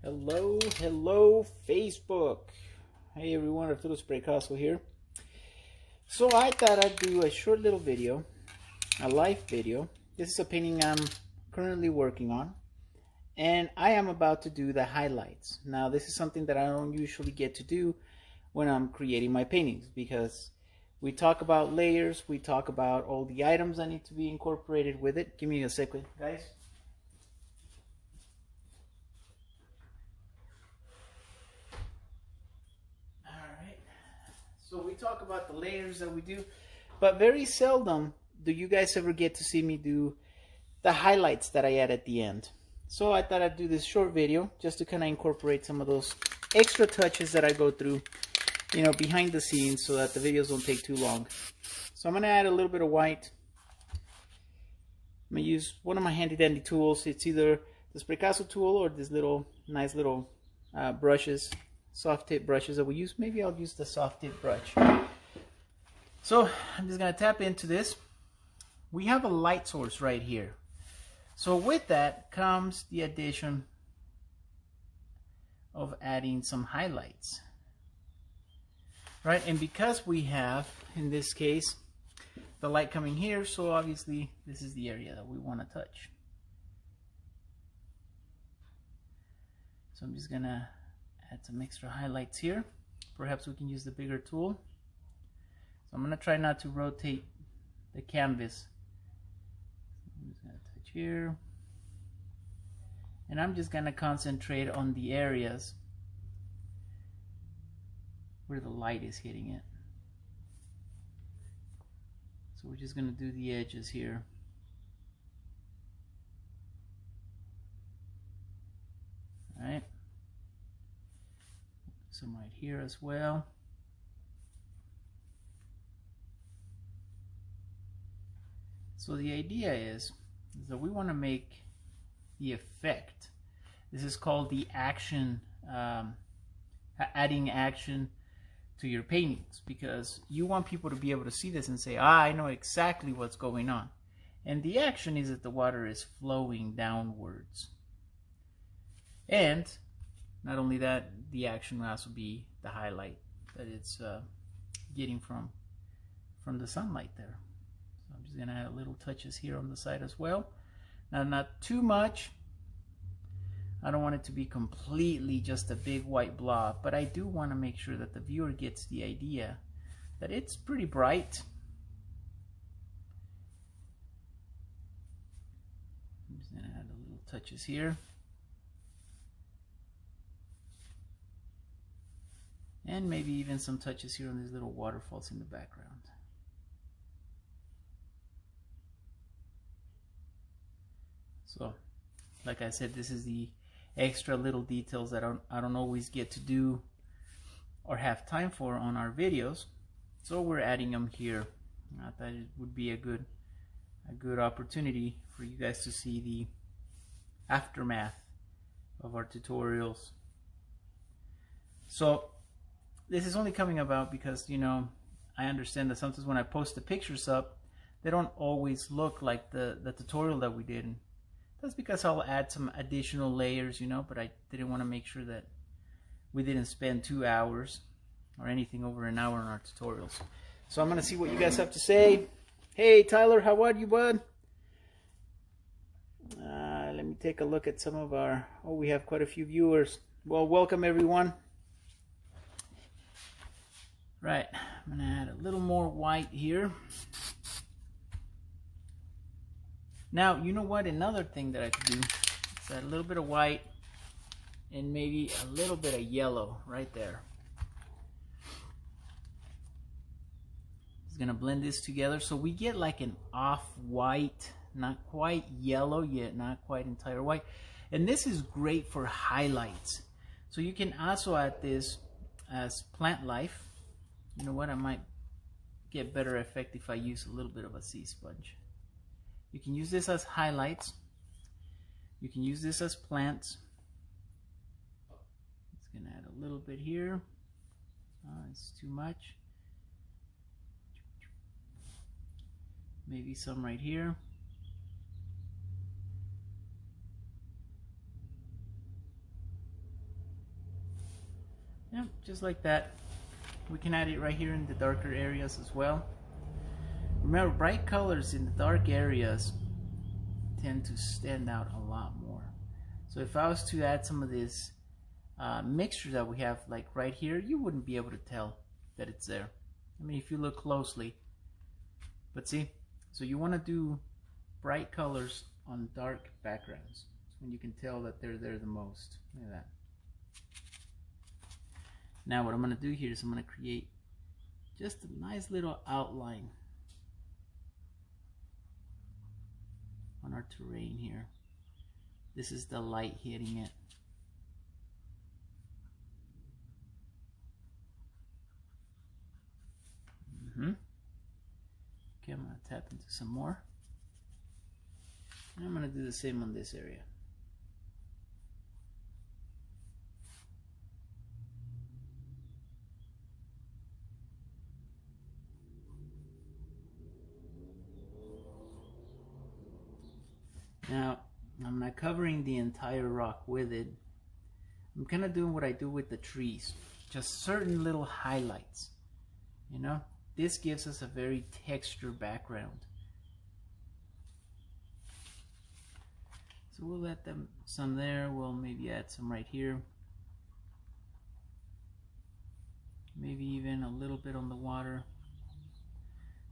Hello, Facebook. Hey everyone, Arturo Spraycasso here. So I thought I'd do a short little video, a live video. This is a painting I'm currently working on, and I am about to do the highlights. Now this is something that I don't usually get to do when I'm creating my paintings, because we talk about layers, we talk about all the items that need to be incorporated with it. Give me a second, guys. So we talk about the layers that we do, but very seldom do you guys ever get to see me do the highlights that I add at the end. So I thought I'd do this short video just to kind of incorporate some of those extra touches that I go through, you know, behind the scenes, so that the videos don't take too long. So I'm going to add a little bit of white. I'm going to use one of my handy dandy tools. It's either the Spraycasso tool or this nice little brushes. Soft tip brushes that we use. Maybe I'll use the soft tip brush. So I'm just going to tap into this. We have a light source right here. So with that comes the addition of adding some highlights. Right, and because we have, in this case, the light coming here, so obviously this is the area that we want to touch. So I'm just going to add some extra highlights here. Perhaps we can use the bigger tool. So I'm going to try not to rotate the canvas. I'm just going to touch here. And I'm just going to concentrate on the areas where the light is hitting it. So we're just going to do the edges here. All right. Some right here as well. So the idea is that we want to make the effect. This is called the action, adding action to your paintings, because you want people to be able to see this and say, I know exactly what's going on. And the action is that the water is flowing downwards. And not only that, the action will also be the highlight that it's getting from the sunlight there. So I'm just going to add little touches here on the side as well. Now, not too much. I don't want it to be completely just a big white blob, but I do want to make sure that the viewer gets the idea that it's pretty bright. I'm just going to add a little touches here. And maybe even some touches here on these little waterfalls in the background. So, like I said, this is the extra little details that I don't always get to do or have time for on our videos. So we're adding them here. I thought it would be a good opportunity for you guys to see the aftermath of our tutorials. So this is only coming about because, you know, I understand that sometimes when I post the pictures up, they don't always look like the tutorial that we did. And that's because I'll add some additional layers, you know, but I didn't want to make sure that we didn't spend 2 hours or anything over an hour on our tutorials. So I'm going to see what you guys have to say. Hey, Tyler, how are you, bud? Let me take a look at some of our, oh, we have quite a few viewers. Well, welcome everyone. Right, I'm going to add a little more white here. Now, you know what? Another thing that I could do is add a little bit of white and maybe a little bit of yellow right there. Just going to blend this together so we get like an off-white, not quite yellow yet, not quite entire white. And this is great for highlights. So you can also add this as plant life. You know what, I might get better effect if I use a little bit of a sea sponge. You can use this as highlights. You can use this as plants. It's going to add a little bit here. It's too much. Maybe some right here. Yeah, just like that. We can add it right here in the darker areas as well. Remember, bright colors in the dark areas tend to stand out a lot more. So if I was to add some of this mixture that we have like right here, you wouldn't be able to tell that it's there. I mean, if you look closely. But see, so you want to do bright colors on dark backgrounds. That's when you can tell that they're there the most. Look at that. Now what I'm going to do here is I'm going to create just a nice little outline on our terrain here. This is the light hitting it. Okay, I'm going to tap into some more. And I'm going to do the same on this area. Now, I'm not covering the entire rock with it. I'm kind of doing what I do with the trees. Just certain little highlights. You know, this gives us a very textured background. So we'll let them some there. We'll maybe add some right here. Maybe even a little bit on the water.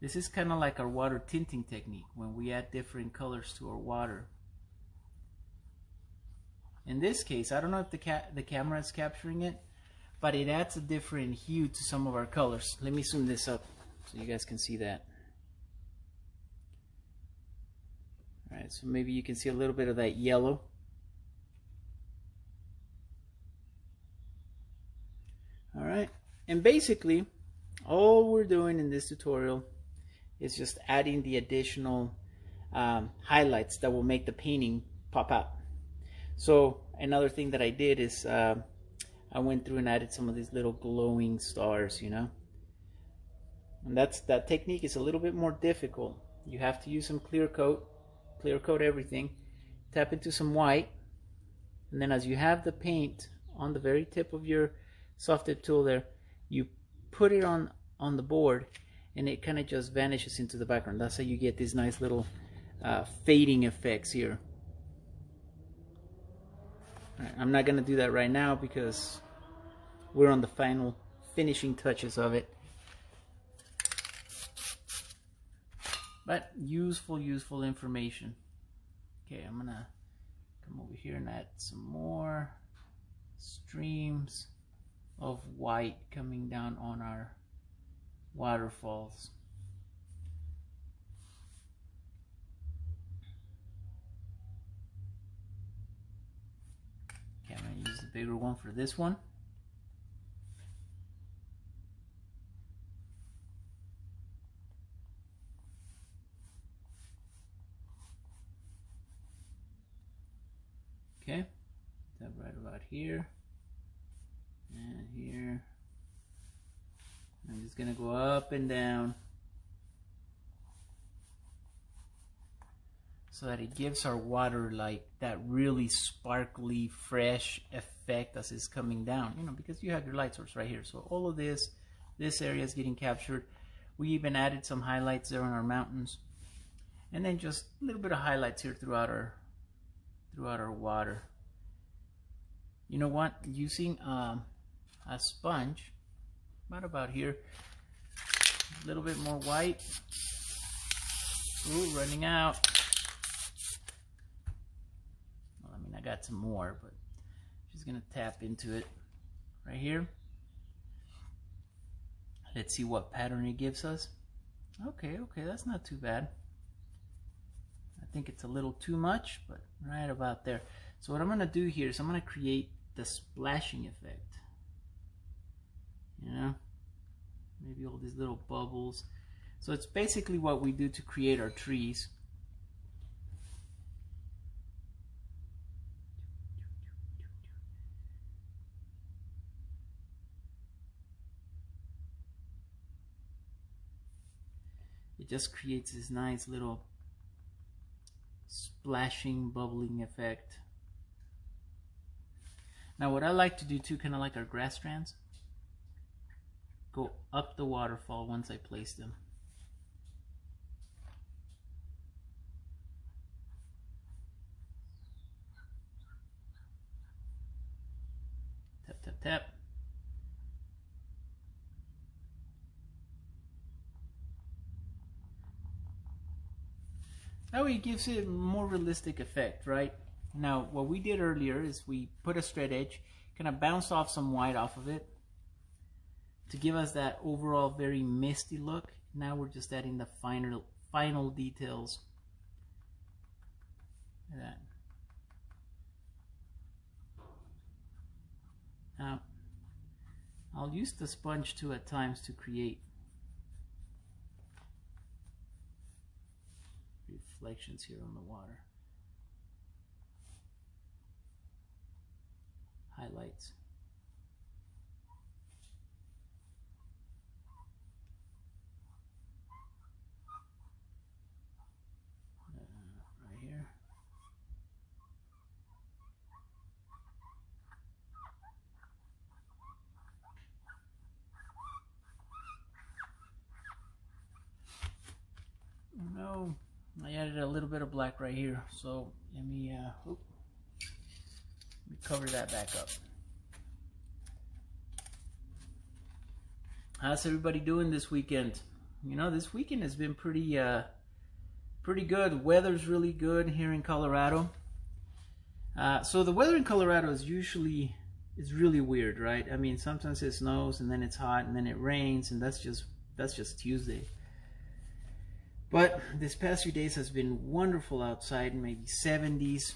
This is kind of like our water tinting technique when we add different colors to our water. In this case, I don't know if the camera is capturing it, but it adds a different hue to some of our colors. Let me zoom this up so you guys can see that. Alright, so maybe you can see a little bit of that yellow. Alright, and basically all we're doing in this tutorial is just adding the additional highlights that will make the painting pop out. So another thing that I did is I went through and added some of these little glowing stars, you know. And that technique is a little bit more difficult. You have to use some clear coat everything, tap into some white, and then as you have the paint on the very tip of your soft tip tool there, you put it on the board, and it kind of just vanishes into the background. That's how you get these nice little fading effects here. All right, I'm not going to do that right now because we're on the final finishing touches of it. But useful information. Okay, I'm going to come over here and add some more streams of white coming down on our waterfalls. Okay, I'm going to use the bigger one for this one. Okay, tap right about here and here. I'm just gonna go up and down so that it gives our water like that really sparkly, fresh effect as it's coming down. You know, because you have your light source right here. So all of this area is getting captured. We even added some highlights there on our mountains, and then just a little bit of highlights here throughout our water. You know what? Using a sponge, about here, a little bit more white. Ooh, running out. Well, I mean, I got some more, but just gonna tap into it right here. Let's see what pattern it gives us. Okay, that's not too bad. I think it's a little too much, but right about there. So what I'm going to do here is I'm going to create the splashing effect. You know, maybe all these little bubbles. So it's basically what we do to create our trees. It just creates this nice little splashing, bubbling effect. Now what I like to do too, kind of like our grass strands, go up the waterfall once I place them. Tap, tap, tap. That way it gives it a more realistic effect, right? Now, what we did earlier is we put a straight edge, kind of bounced off some white off of it to give us that overall very misty look. Now we're just adding the final details. Look at that. Now, I'll use the sponge too at times to create reflections here on the water. Highlights. Right here. No, I added a little bit of black right here, so let me cover that back up. How's everybody doing this weekend? You know, this weekend has been pretty good. Weather's really good here in Colorado. So the weather in Colorado is really weird, right? I mean, sometimes it snows and then it's hot and then it rains, and that's just Tuesday. But this past few days has been wonderful outside, maybe 70s.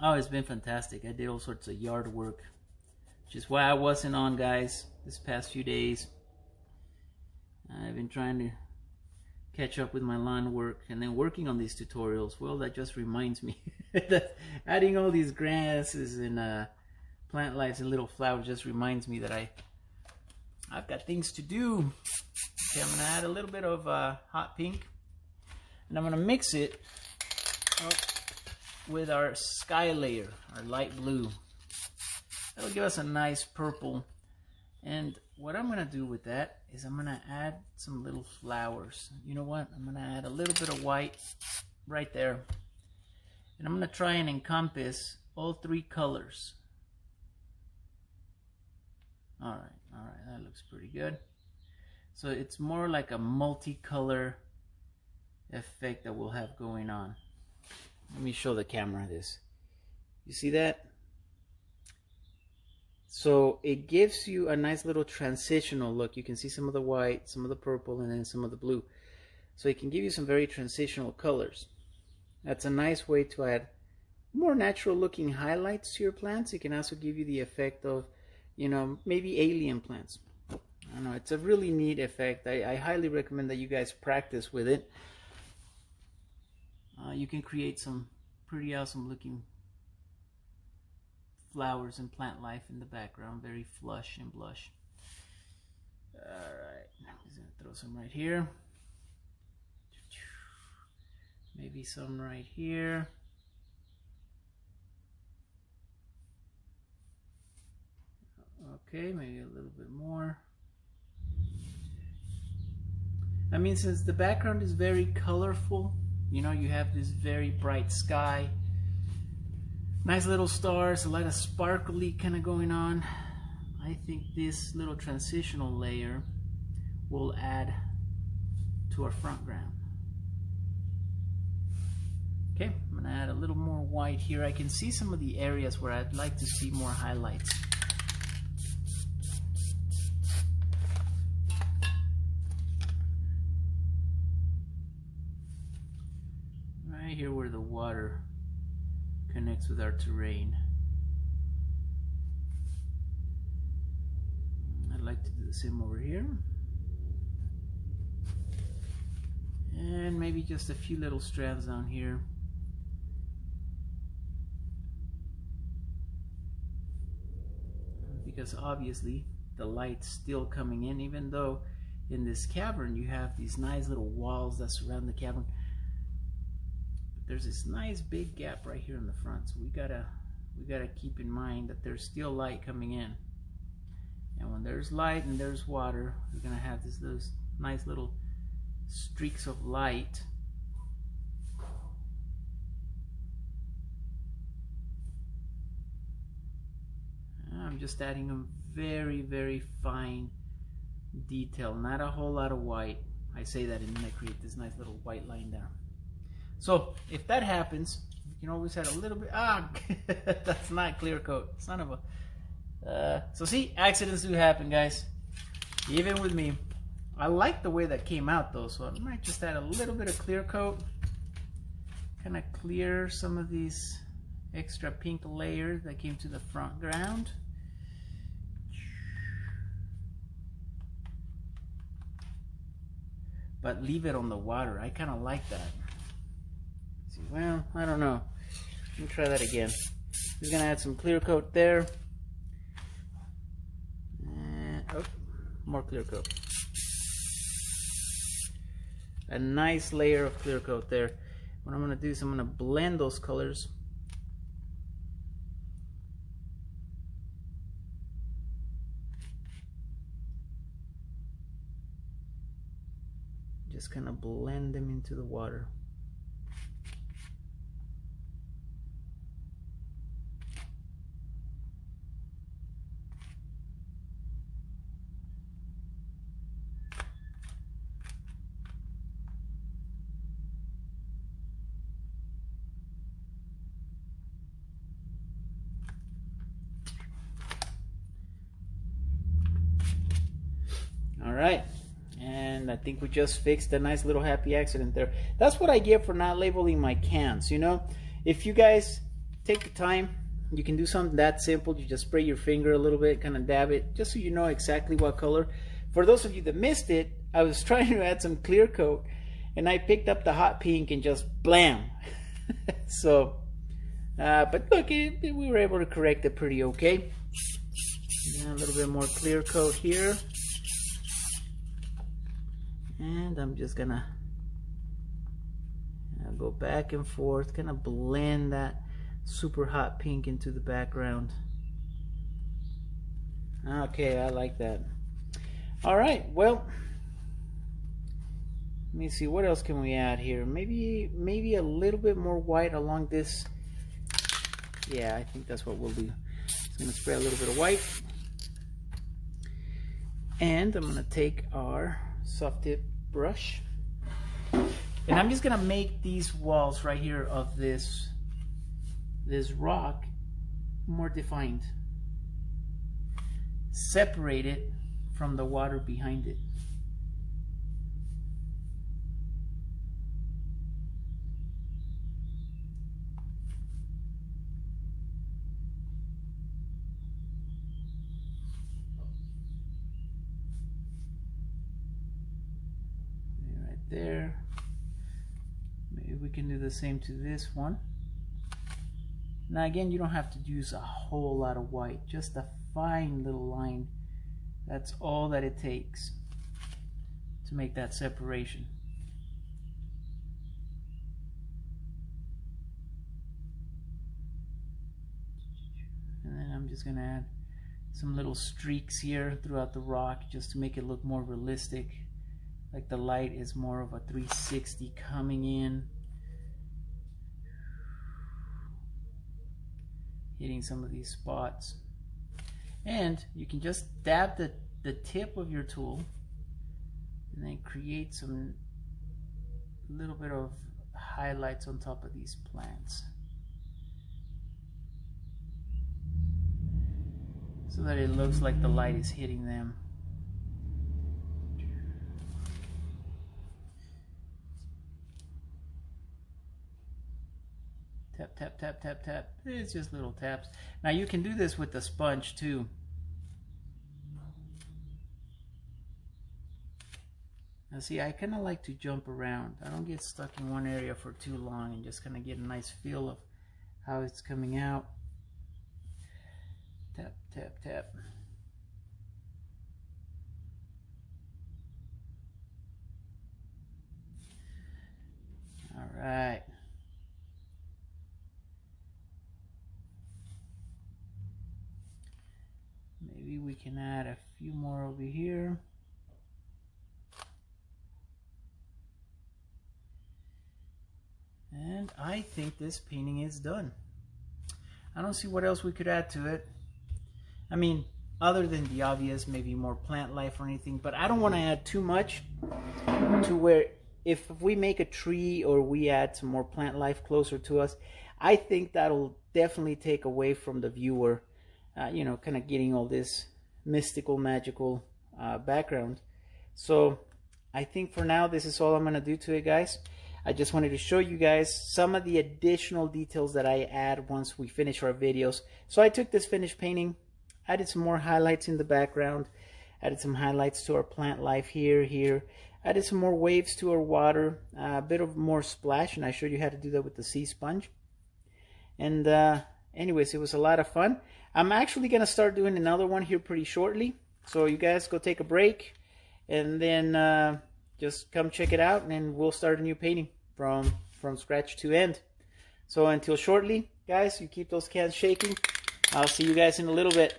Oh, it's been fantastic. I did all sorts of yard work, which is why I wasn't on, guys, this past few days. I've been trying to catch up with my lawn work and then working on these tutorials. Well, that just reminds me that adding all these grasses and plant lives and little flowers just reminds me that I've got things to do. Okay, I'm going to add a little bit of hot pink, and I'm going to mix it with our sky layer, our light blue. That'll give us a nice purple. And what I'm going to do with that is I'm going to add some little flowers. You know what? I'm going to add a little bit of white right there. And I'm going to try and encompass all three colors. All right, that looks pretty good. So it's more like a multicolor effect that we'll have going on. Let me show the camera this. You see that? So it gives you a nice little transitional look. You can see some of the white, some of the purple, and then some of the blue. So it can give you some very transitional colors. That's a nice way to add more natural looking highlights to your plants. It can also give you the effect of, you know, maybe alien plants. I don't know, it's a really neat effect. I highly recommend that you guys practice with it. You can create some pretty awesome looking flowers and plant life in the background, very flush and blush. Alright, I'm just going to throw some right here. Maybe some right here. Okay, maybe a little bit more. I mean, since the background is very colorful, you know, you have this very bright sky, nice little stars, a lot of sparkly kind of going on. I think this little transitional layer will add to our front ground. Okay, I'm gonna add a little more white here. I can see some of the areas where I'd like to see more highlights. Right here where the water connects with our terrain. I'd like to do the same over here. And maybe just a few little strands down here. Because obviously the light's still coming in, even though in this cavern you have these nice little walls that surround the cavern. There's this nice big gap right here in the front, so we gotta keep in mind that there's still light coming in, And when there's light and there's water, you're gonna have those nice little streaks of light. I'm just adding a very, very fine detail, not a whole lot of white. I say that and then I create this nice little white line there. So if that happens, you can always add a little bit. That's not clear coat, son of a. So see, accidents do happen, guys, even with me. I like the way that came out though, so I might just add a little bit of clear coat, kind of clear some of these extra pink layers that came to the front ground. But leave it on the water. I kind of like that. See, well, I don't know. Let me try that again. Just gonna add some clear coat there. And, oh, more clear coat. A nice layer of clear coat there. What I'm gonna do is I'm gonna blend those colors. Just kind of blend them into the water. All right. And I think we just fixed a nice little happy accident there. That's what I get for not labeling my cans. You know, if you guys take the time, you can do something that simple. You just spray your finger a little bit, kind of dab it, just so you know exactly what color. For those of you that missed it, I was trying to add some clear coat and I picked up the hot pink and just blam. So, but look, we were able to correct it pretty okay. A little bit more clear coat here. And I'm just gonna go back and forth, kind of blend that super hot pink into the background. Okay, I like that. All right, well, let me see, what else can we add here? Maybe a little bit more white along this. Yeah, I think that's what we'll do. Just gonna spray a little bit of white. And I'm gonna take our soft tip brush and I'm just gonna make these walls right here of this rock more defined, separate it from the water behind it. There. Maybe we can do the same to this one. Now again, you don't have to use a whole lot of white, just a fine little line. That's all that it takes to make that separation. And then I'm just gonna add some little streaks here throughout the rock just to make it look more realistic. Like the light is more of a 360 coming in, hitting some of these spots. And you can just dab the tip of your tool and then create some little bit of highlights on top of these plants so that it looks like the light is hitting them. Tap, tap, tap, tap, tap. It's just little taps. Now you can do this with the sponge too. Now see, I kind of like to jump around. I don't get stuck in one area for too long and just kind of get a nice feel of how it's coming out. Tap, tap, tap. All right. maybe we can add a few more over here. And I think this painting is done. I don't see what else we could add to it. I mean, other than the obvious, maybe more plant life or anything, but I don't want to add too much to where if we make a tree or we add some more plant life closer to us, I think that'll definitely take away from the viewer, you know, kind of getting all this mystical, magical background. So I think for now, this is all I'm going to do to it, guys. I just wanted to show you guys some of the additional details that I add once we finish our videos. So I took this finished painting, added some more highlights in the background, added some highlights to our plant life here, added some more waves to our water, a bit of more splash, and I showed you how to do that with the sea sponge. And anyways, it was a lot of fun. I'm actually going to start doing another one here pretty shortly. So you guys go take a break, and then just come check it out, and then we'll start a new painting from scratch to end. So until shortly, guys, you keep those cans shaking. I'll see you guys in a little bit.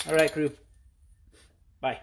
All right, crew. Bye.